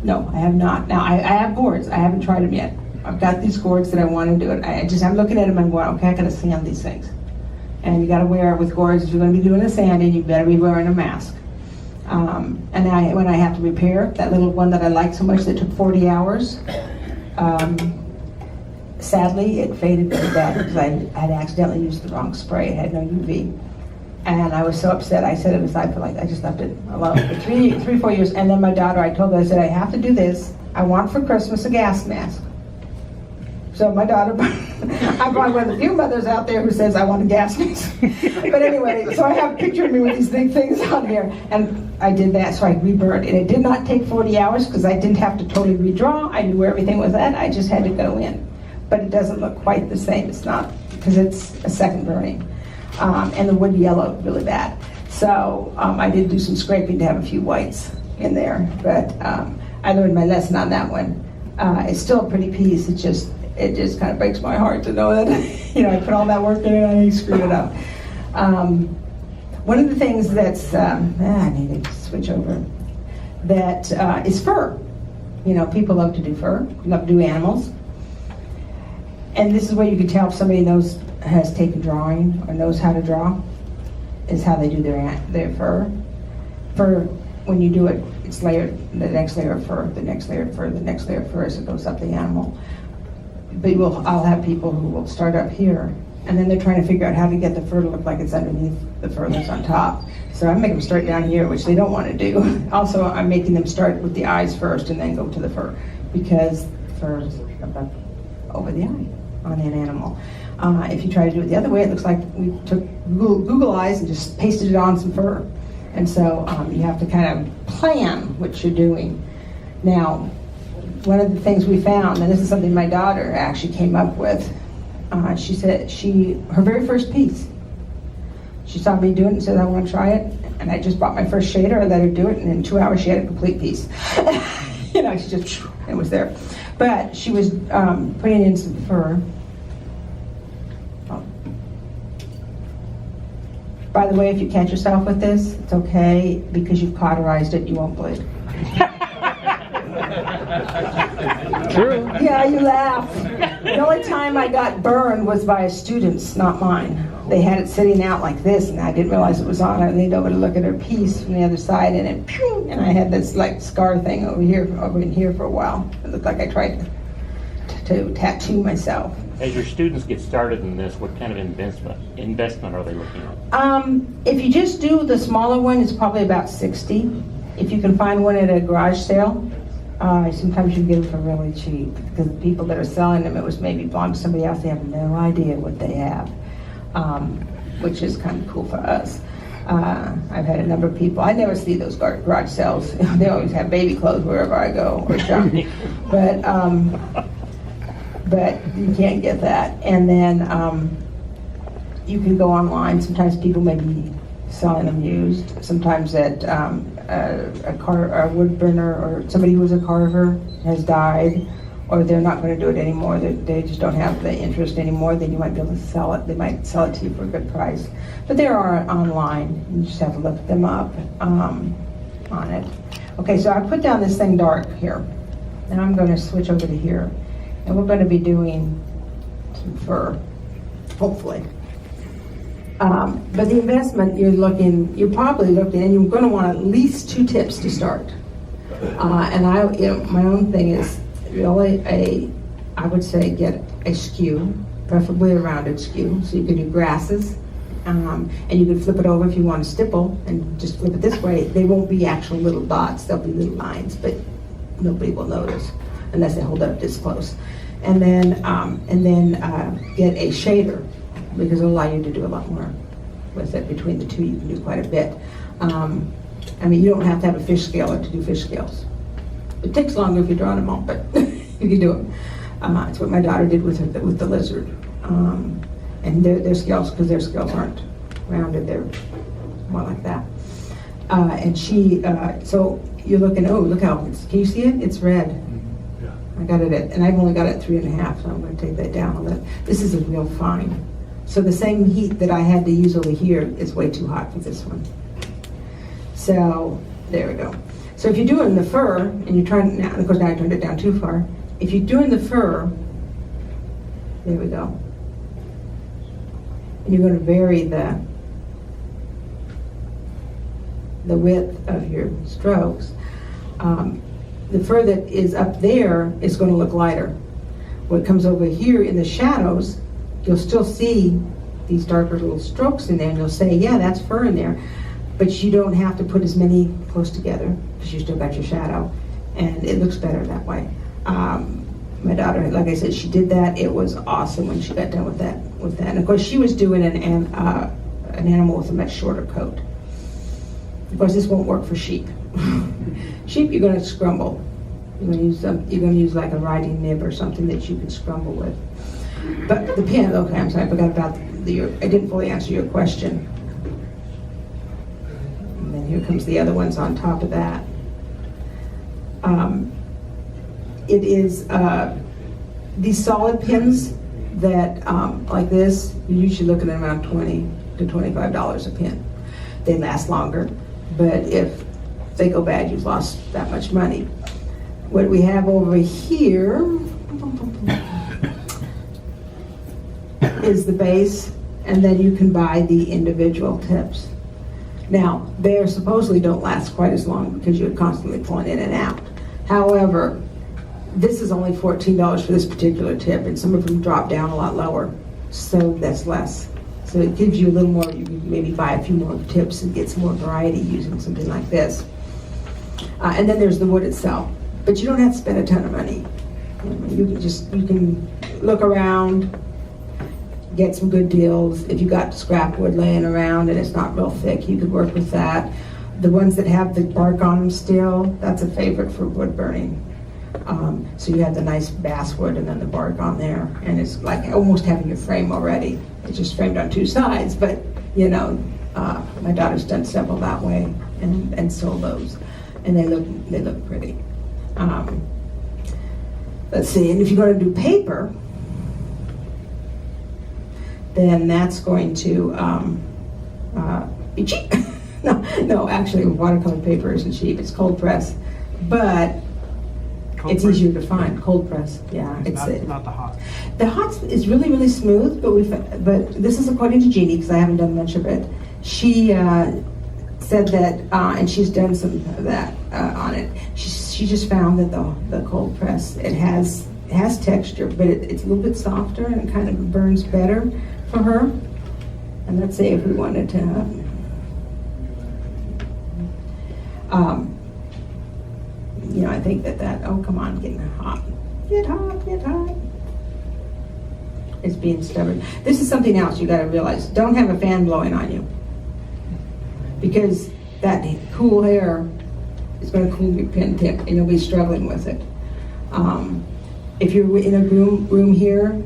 No, I have not. Now, I have gourds. I haven't tried them yet. I've got these gourds that I want to do it. I'm looking at them and going, okay, I gotta sand these things. And you gotta wear, with gourds, if you're gonna be doing the sanding, you better be wearing a mask. And when I have to repair that little one that I liked so much that took 40 hours, sadly, it faded pretty bad because I had accidentally used the wrong spray. It had no UV. And I was so upset, I set it aside for I just left it alone for 4 years. And then my daughter, I told her, I said, I have to do this. I want for Christmas a gas mask. So my daughter, I'm probably one of the few mothers out there who says, I want a gas mask. But anyway, so I have a picture of me with these big things on here. And I did that, so I reburned. And it did not take 40 hours because I didn't have to totally redraw. I knew where everything was at. I just had to go in. But it doesn't look quite the same. It's not, because it's a second burning. And the wood yellowed really bad. So I did do some scraping to have a few whites in there. But I learned my lesson on that one. It's still a pretty piece. It just kind of breaks my heart to know that, I put all that work in it and I screwed it up. One of the things that's, I need to switch over, that is fur. People love to do fur, love to do animals. And this is where you can tell if somebody has taken drawing or knows how to draw, is how they do their fur. Fur, when you do it, it's layered, the next layer of fur, the next layer of fur, the next layer of fur as it goes up the animal. But I'll have people who will start up here, and then they're trying to figure out how to get the fur to look like it's underneath the fur that's on top. So I make them start down here, which they don't want to do. Also, I'm making them start with the eyes first and then go to the fur, because fur is up over the eye on an animal. If you try to do it the other way, it looks like we took Google eyes and just pasted it on some fur. And so you have to kind of plan what you're doing. Now, one of the things we found, and this is something my daughter actually came up with, she said her very first piece, she saw me do it and said, I want to try it. And I just bought my first shader, I let her do it, and in 2 hours she had a complete piece. She just, it was there. But she was putting in some fur. Oh. By the way, if you catch yourself with this, it's okay, because you've cauterized it, you won't bleed. True. Yeah, you laugh. The only time I got burned was by a student's, not mine. They had it sitting out like this, and I didn't realize it was on. I leaned over to look at her piece from the other side, and it, pew, and I had this scar thing over in here for a while. It looked like I tried to tattoo myself. As your students get started in this, what kind of investment are they looking at? If you just do the smaller one, it's probably about $60. If you can find one at a garage sale, sometimes you get them for really cheap, because the people that are selling them, it was maybe belonged to somebody else. They have no idea what they have, which is kind of cool for us. I've had a number of people, I never see those garage sales. They always have baby clothes wherever I go, or junk. But you can't get that. And then you can go online. Sometimes people may be selling them used. Sometimes at a wood burner, or somebody who was a carver has died, or they're not going to do it anymore. They just don't have the interest anymore. Then you might be able to sell it. They might sell it to you for a good price. But there are online. You just have to look them up on it. Okay, so I put down this thing dark here. Now I'm going to switch over to here. And we're going to be doing some fur, hopefully. But the investment, you're probably looking, and you're going to want at least 2 tips to start. And my own thing is really I would say get a skew, preferably a rounded skew, so you can do grasses. And you can flip it over if you want to stipple, and just flip it this way. They won't be actual little dots, they'll be little lines, but nobody will notice unless they hold it up this close. And then get a shader, because it'll allow you to do a lot more with it. Between the two, you can do quite a bit. You don't have to have a fish scaler to do fish scales. It takes longer if you're drawing them all, but you can do it. It's what my daughter did with the lizard. And their scales, because their scales aren't rounded, they're more like that. So you're looking, look how, can you see it? It's red. I got it and I've only got it 3.5, so I'm going to take that down a little. This is a real fine. So the same heat that I had to use over here is way too hot for this one. So there we go. So if you're doing the fur, and you're trying, now, of course now I turned it down too far. If you're doing the fur, there we go. And you're going to vary the width of your strokes. The fur that is up there is going to look lighter. When it comes over here in the shadows, you'll still see these darker little strokes in there, and you'll say, yeah, that's fur in there. But you don't have to put as many close together, because you still got your shadow, and it looks better that way. My daughter, like I said, she did that. It was awesome when she got done with that. And of course, she was doing an animal with a much shorter coat. Of course, this won't work for sheep. Sheep, you're going to scrumble. You're going to use like a riding nib or something that you can scrumble with. But the pin, okay, I'm sorry, I forgot about I didn't fully answer your question. And then here comes the other ones on top of that. It is these solid pins that, like this, you're usually looking at around $20 to $25 a pin. They last longer, but if they go bad, you've lost that much money. What we have over here is the base, and then you can buy the individual tips. Now, they supposedly don't last quite as long because you're constantly pulling in and out. However, this is only $14 for this particular tip, and some of them drop down a lot lower, so that's less. So it gives you a little more, you can maybe buy a few more tips and get some more variety using something like this. And then there's the wood itself, but you don't have to spend a ton of money. You can look around, get some good deals. If you got scrap wood laying around and it's not real thick, you could work with that. The ones that have the bark on them still, that's a favorite for wood burning. So you have the nice basswood and then the bark on there, and it's like almost having your frame already. It's just framed on two sides, but you know, my daughter's done several that way and sold those, and they look pretty. Let's see, and if you're going to do paper, then that's going to be cheap. No, actually, watercolor paper isn't cheap. It's cold press, but it's easier to find. Cold press, yeah. It's not the hot. The hot is really, really smooth, but this is according to Jeannie, because I haven't done much of it. She said that, and she's done some of that on it. She just found that the cold press, it has texture, but it's a little bit softer and it kind of burns better for her. And let's say if we wanted to, you know, I think that, oh, come on, getting hot. Get hot. It's being stubborn. This is something else you gotta realize. Don't have a fan blowing on you, because that cool air is gonna cool your pen tip and you'll be struggling with it. If you're in a room here,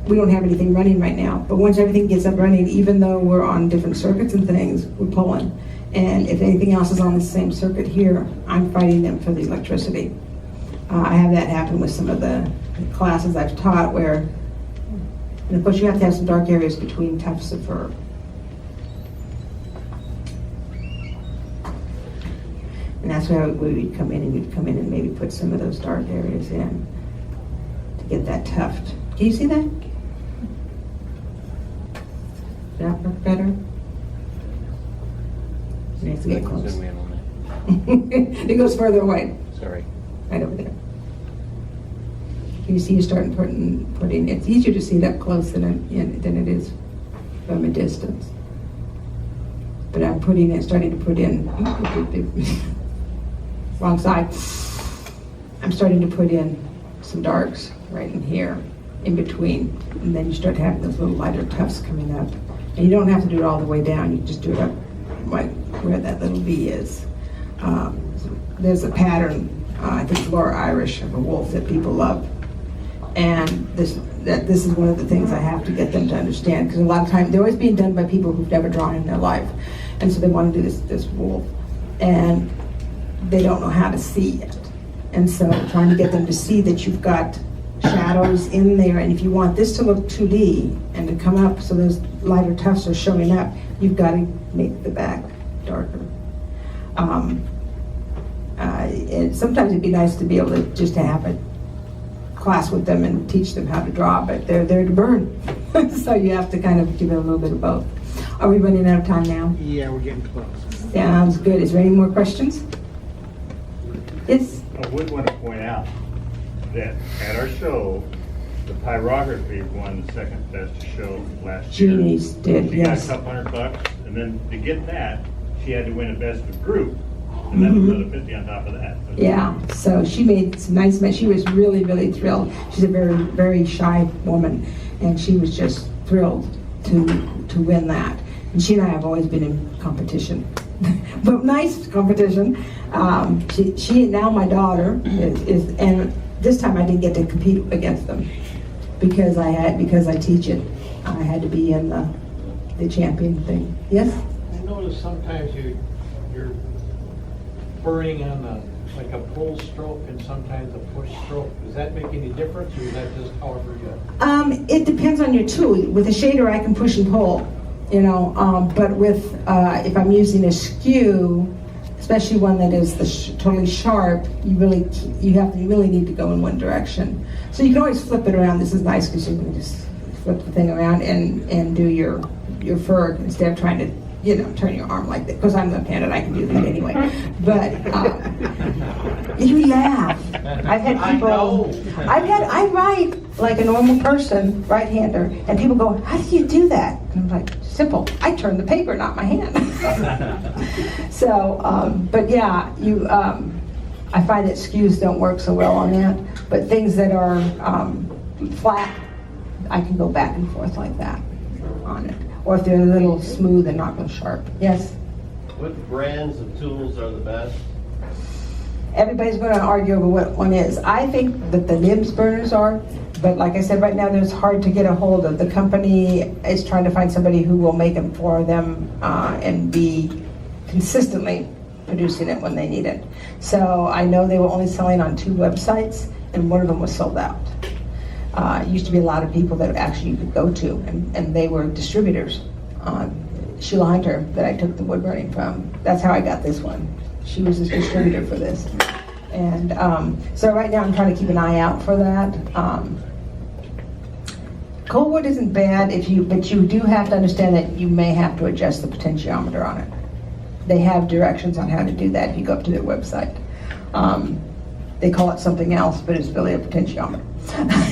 we don't have anything running right now, but once everything gets up running, even though we're on different circuits and things, we're pulling. And if anything else is on the same circuit here, I'm fighting them for the electricity. I have that happen with some of the classes I've taught where, and of course you have to have some dark areas between tufts of fur. And that's where we'd come in and maybe put some of those dark areas in to get that tuft. Can you see that? Does that look better? It needs to get close. Zoom in on that. It goes further away, Sorry. right over there. Can you see you starting putting, it's easier to see it up close than it is from a distance. But I'm starting to put in, wrong side. I'm starting to put in some darks right in here, in between. And then you start having those little lighter tufts coming up. And you don't have to do it all the way down, you can just do it up right where that little V is. There's a pattern, I think Laura Irish, of a wolf that people love. And this is one of the things I have to get them to understand, because a lot of times they're always being done by people who've never drawn in their life, and so they want to do this wolf, and they don't know how to see it. And so trying to get them to see that you've got shadows in there, and if you want this to look 2D and to come up so those lighter tufts are showing up, you've got to make the back darker. And sometimes it'd be nice to be able to just to have a class with them and teach them how to draw, but they're there to burn. So you have to kind of give it a little bit of both. Are we running out of time now? Yeah, we're getting close. Sounds good. Is there any more questions? Yes? I would want to point out that at our show, the pyrography won the second best show last year. Jeannie's did, She yes. got a couple $100, and then to get that, she had to win a best of group, and that was another 50 on top of that. Yeah, so she made some nice, she was really, really thrilled. She's a very, very shy woman, and she was just thrilled to win that. And she and I have always been in competition, but nice competition. She now my daughter is, and this time I didn't get to compete against them because I teach it. I had to be in the champion thing. Yes? I notice sometimes you're burning on like a pull stroke and sometimes a push stroke. Does that make any difference, or is that just however you? It depends on your tool. With a shader, I can push and pull, but with if I'm using a skew, especially one that is totally sharp, you really need to go in one direction. So you can always flip it around. This is nice because you can just flip the thing around and do your fur instead of trying to turn your arm like that. Because I'm left-handed, I can do that anyway. But you laugh. I've had people. I write like a normal person, right-hander, and people go, "How do you do that?" And I'm like, "Simple. I turn the paper, not my hand." So, but yeah, I find that skews don't work so well on that. But things that are flat, I can go back and forth like that on it. Or if they're a little smooth and not real sharp. Yes? What brands of tools are the best? Everybody's going to argue over what one is. I think that the nibs burners are, but like I said, right now it's hard to get a hold of. The company is trying to find somebody who will make them for them and be consistently producing it when they need it. So I know they were only selling on 2 websites, and one of them was sold out. It used to be a lot of people that actually you could go to, and they were distributors. Sheila Hunter, that I took the wood burning from, that's how I got this one. She was a distributor for this. And so right now I'm trying to keep an eye out for that. Cold wood isn't bad, but you do have to understand that you may have to adjust the potentiometer on it. They have directions on how to do that if you go up to their website. They call it something else, but it's really a potentiometer.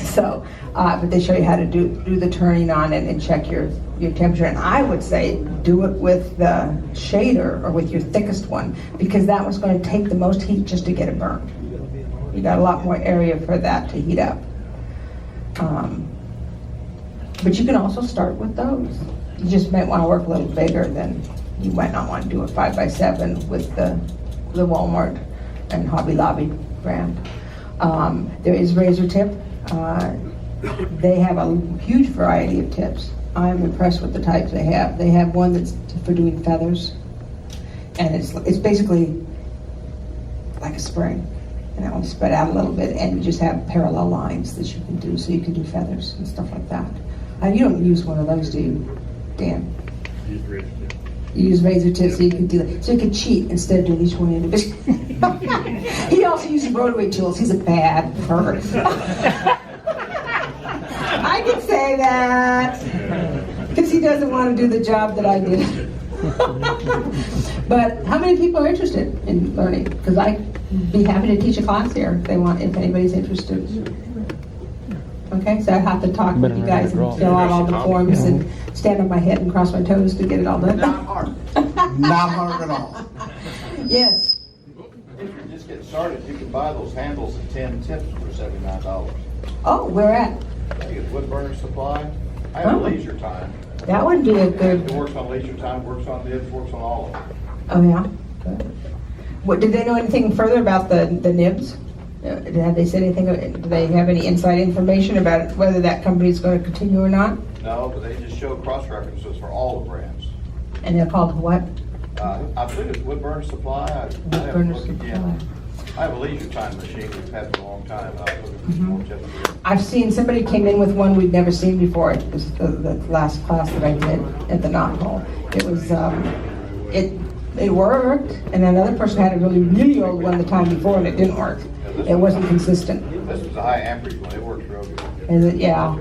So, but they show you how to do the turning on it and check your temperature. And I would say do it with the shader or with your thickest one, because that one's going to take the most heat just to get it burned. You got a lot more area for that to heat up. But you can also start with those. You just might want to work a little bigger than you might not want to do a 5x7 with the Walmart and Hobby Lobby brand. There is Razor Tip. They have a huge variety of tips. I'm impressed with the types they have. They have one that's for doing feathers, and it's basically like a spring, and that one's spread out a little bit, and you just have parallel lines that you can do, so you can do feathers and stuff like that. You don't use one of those, do you, Dan? Use razor tip. You use Razor Tip so you can do that. So you can cheat instead of doing each one individually. He also uses rotary tools. He's a bad person. I can say that because he doesn't want to do the job that I did. But how many people are interested in learning? Because I'd be happy to teach a class here if anybody's interested. Okay, so I have to talk with you guys and fill out all the forms and stand on my head and cross my toes to get it all done. Not hard. Not hard at all. Yes. If you're just getting started, you can buy those handles at 10 tips for $79. Oh, where at? I think it's Wood Burner Supply. I have Oh. leisure time. That would be a It good. works on leisure time, works on nibs, works on all of them. Oh yeah. Good. What did they know anything further about the nibs? Have they said anything? Do they have any inside information about whether that company is going to continue or not? No, but they just show cross references for all the brands. And they're called what? I believe it's Wood Burner Supply. I have to Burner look Supply. again. I have a leisure time machine we've had for a long time. I was looking for some more tips. I've seen somebody came in with one we'd never seen before. It was the last class that I did at the knot hole. It was It worked, and another person had a really, really old one the time before, and it didn't work. It wasn't consistent. This was a high amperage one, it works real good. Is it? Yeah.